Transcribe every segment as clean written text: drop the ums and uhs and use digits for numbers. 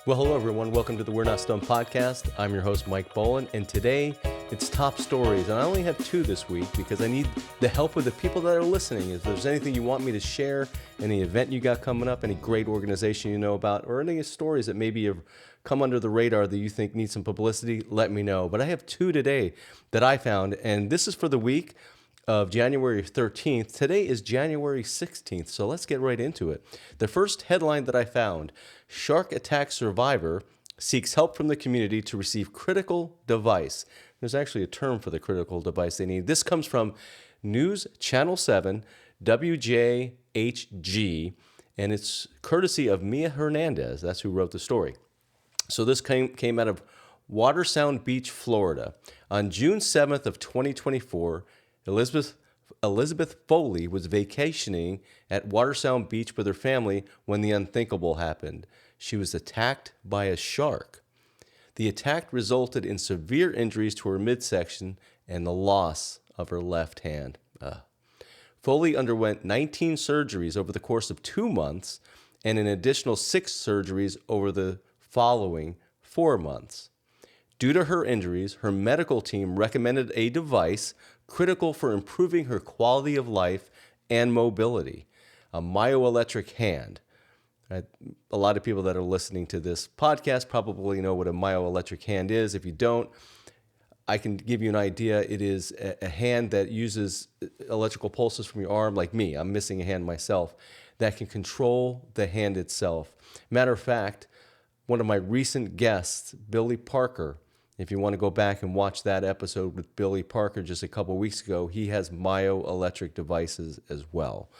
Well, hello, everyone. Welcome to the We're Not Stumped podcast. I'm your host, Mike Bolland, and today it's top stories. And I only have two this week because I need the help of the people that are listening. If there's anything you want me to share, any event you got coming up, any great organization you know about, or any stories that maybe have come under the radar that you think need some publicity, let me know. But I have two today that I found, and this is for the week of January 13th. Today is January 16th, so let's get right into it. The first headline that I found, shark attack survivor seeks help from the community to receive critical device. There's actually a term for the critical device they need. This comes from News Channel 7, WJHG, and it's courtesy of Mia Hernandez. That's who wrote the story. So this came out of Watersound Beach, Florida. On June 7th of 2024, Elizabeth Foley was vacationing at Watersound Beach with her family when the unthinkable happened. She was attacked by a shark. The attack resulted in severe injuries to her midsection and the loss of her left hand. Foley underwent 19 surgeries over the course of 2 months and an additional 6 surgeries over the following 4 months. Due to her injuries, her medical team recommended a device critical for improving her quality of life and mobility, a myoelectric hand. A lot of people that are listening to this podcast probably know what a myoelectric hand is. If you don't, I can give you an idea. It is a hand that uses electrical pulses from your arm, like me. I'm missing a hand myself, that can control the hand itself. Matter of fact, one of my recent guests, Billy Parker, if you want to go back and watch that episode with Billy Parker just a couple weeks ago, he has myoelectric devices as well.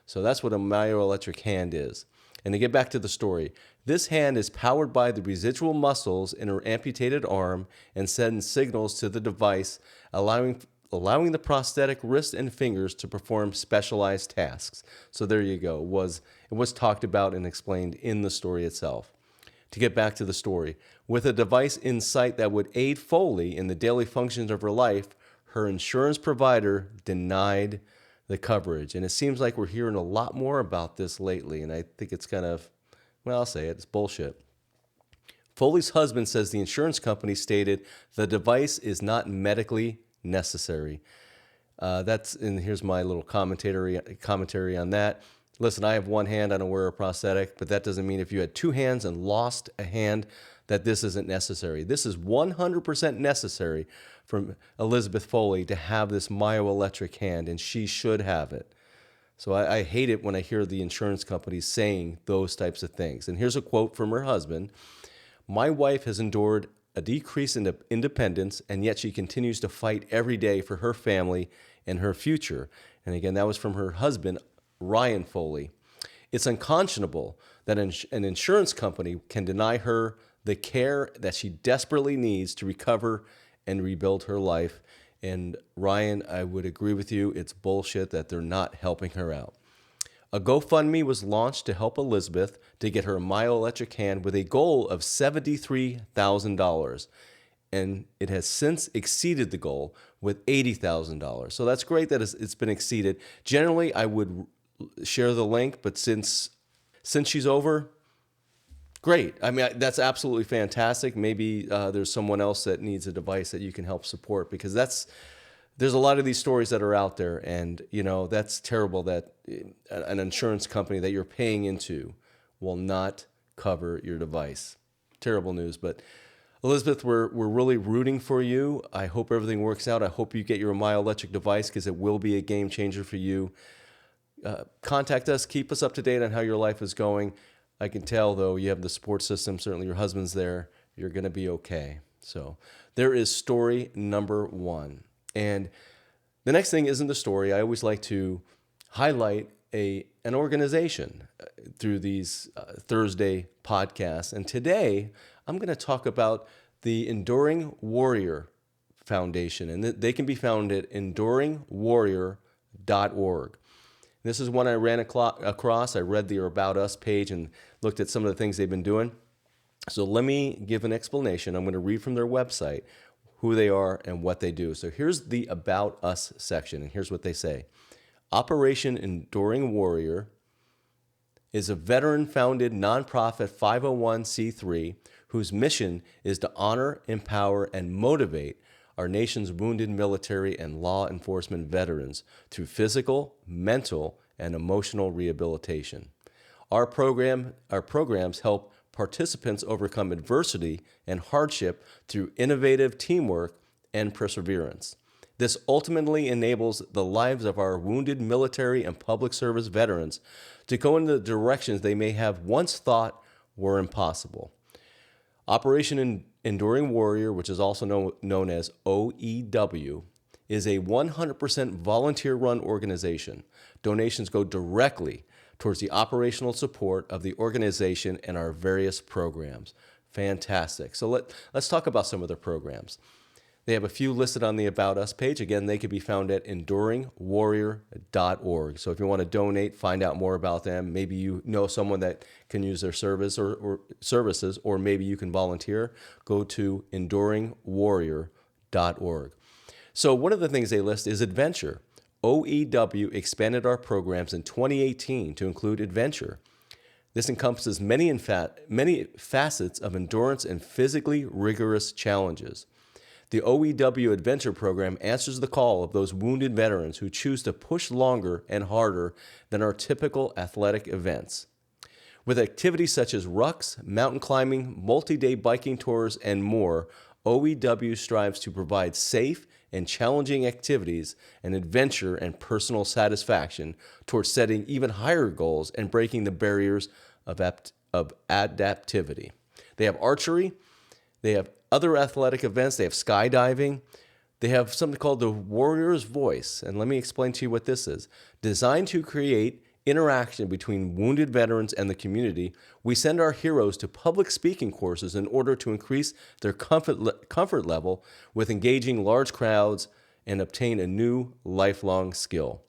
So that's what a myoelectric hand is. And to get back to the story, this hand is powered by the residual muscles in her amputated arm and sends signals to the device, allowing the prosthetic wrist and fingers to perform specialized tasks. So there you go. It was talked about and explained in the story itself. To get back to the story, with a device in sight that would aid Foley in the daily functions of her life, her insurance provider denied the coverage. And it seems like we're hearing a lot more about this lately, and I think it's kind of, well, I'll say it, it's bullshit. Foley's husband says the insurance company stated the device is not medically necessary. And here's my little commentary on that. Listen, I have one hand, I don't wear a prosthetic, but that doesn't mean if you had 2 hands and lost a hand that this isn't necessary. This is 100% necessary for Elizabeth Foley to have this myoelectric hand, and she should have it. So I hate it when I hear the insurance companies saying those types of things. And here's a quote from her husband. "My wife has endured a decrease in independence, and yet she continues to fight every day for her family and her future." And again, that was from her husband, Ryan Foley. "It's unconscionable that an insurance company can deny her the care that she desperately needs to recover and rebuild her life." And Ryan, I would agree with you. It's bullshit that they're not helping her out. A GoFundMe was launched to help Elizabeth to get her myoelectric hand with a goal of $73,000. And it has since exceeded the goal with $80,000. So that's great that it's been exceeded. Generally, I would share the link, but since she's over, great. I mean, that's absolutely fantastic. Maybe there's someone else that needs a device that you can help support, because there's a lot of these stories that are out there, and that's terrible that an insurance company that you're paying into will not cover your device. Terrible news. But Elizabeth, we're really rooting for you. I hope everything works out. I hope you get your myoelectric device, because it will be a game changer for you. Contact us. Keep us up to date on how your life is going. I can tell, though, you have the support system. Certainly your husband's there. You're going to be okay. So there is story number 1. And the next thing isn't the story. I always like to highlight an organization through these Thursday podcasts. And today I'm going to talk about the Enduring Warrior Foundation. And they can be found at enduringwarrior.org. This is one I ran across. I read their About Us page and looked at some of the things they've been doing. So let me give an explanation. I'm going to read from their website who they are and what they do. So here's the About Us section, and here's what they say. Operation Enduring Warrior is a veteran-founded nonprofit 501c3 whose mission is to honor, empower, and motivate our nation's wounded military and law enforcement veterans through physical, mental, and emotional rehabilitation. Our programs help participants overcome adversity and hardship through innovative teamwork and perseverance. This ultimately enables the lives of our wounded military and public service veterans to go in the directions they may have once thought were impossible. Operation Enduring Warrior, which is also known as OEW, is a 100% volunteer-run organization. Donations go directly towards the operational support of the organization and our various programs. Fantastic. So let's talk about some of their programs. They have a few listed on the About Us page. Again, they can be found at enduringwarrior.org. So if you want to donate, find out more about them. Maybe you know someone that can use their service or services, or maybe you can volunteer. Go to enduringwarrior.org. So one of the things they list is adventure. OEW expanded our programs in 2018 to include adventure. This encompasses many facets of endurance and physically rigorous challenges. The OEW Adventure Program answers the call of those wounded veterans who choose to push longer and harder than our typical athletic events. With activities such as rucks, mountain climbing, multi-day biking tours, and more, OEW strives to provide safe and challenging activities and adventure and personal satisfaction towards setting even higher goals and breaking the barriers of adaptivity. They have archery, they have other athletic events, they have skydiving, they have something called the Warrior's Voice, and let me explain to you what this is. Designed to create interaction between wounded veterans and the community, we send our heroes to public speaking courses in order to increase their comfort level with engaging large crowds and obtain a new lifelong skill.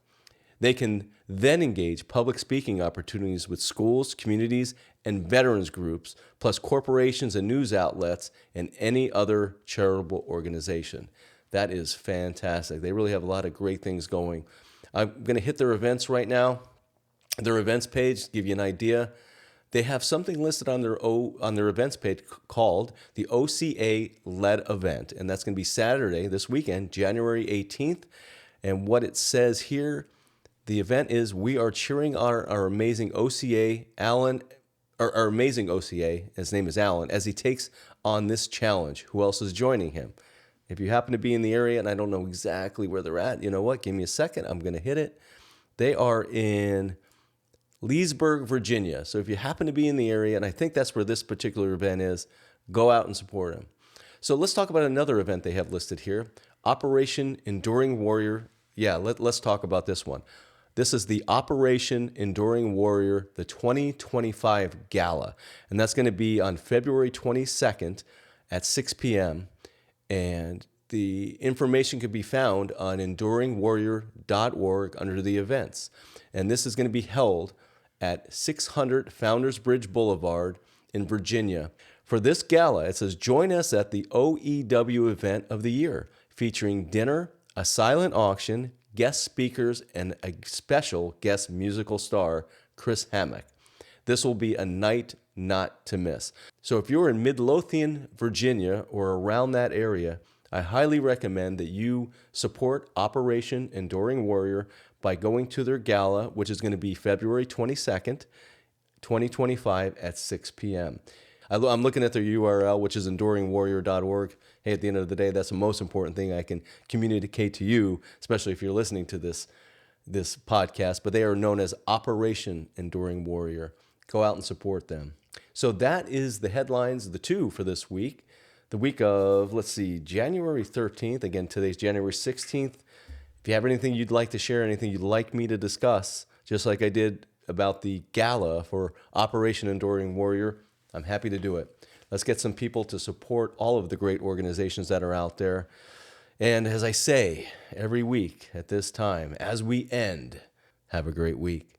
They can then engage public speaking opportunities with schools, communities, and veterans groups, plus corporations and news outlets, and any other charitable organization. That is fantastic. They really have a lot of great things going. I'm going to hit their events right now. Their events page, to give you an idea, they have something listed on their events page called the OCA-led event, and that's going to be Saturday, this weekend, January 18th. And what it says here, the event is, we are cheering on our amazing OCA, Alan, our amazing OCA, his name is Alan, as he takes on this challenge. Who else is joining him? If you happen to be in the area, and I don't know exactly where they're at, you know what? Give me a second. I'm going to hit it. They are in Leesburg, Virginia. So if you happen to be in the area, and I think that's where this particular event is, go out and support them. So let's talk about another event they have listed here, Operation Enduring Warrior. Yeah, let's talk about this one. This is the Operation Enduring Warrior, the 2025 Gala. And that's going to be on February 22nd at 6 p.m. And the information can be found on enduringwarrior.org under the events. And this is going to be held at 600 Founders Bridge Boulevard in Virginia. For this gala, it says, join us at the OEW event of the year, featuring dinner, a silent auction, guest speakers, and a special guest musical star, Chris Hammock. This will be a night not to miss. So if you're in Midlothian, Virginia, or around that area, I highly recommend that you support Operation Enduring Warrior by going to their gala, which is going to be February 22nd, 2025 at 6 p.m. I'm looking at their URL, which is enduringwarrior.org. Hey, at the end of the day, that's the most important thing I can communicate to you, especially if you're listening to this podcast. But they are known as Operation Enduring Warrior. Go out and support them. So that is the headlines, the two for this week. The week of, January 13th. Again, today's January 16th. If you have anything you'd like to share, anything you'd like me to discuss, just like I did about the gala for Operation Enduring Warrior, I'm happy to do it. Let's get some people to support all of the great organizations that are out there. And as I say every week at this time, as we end, have a great week.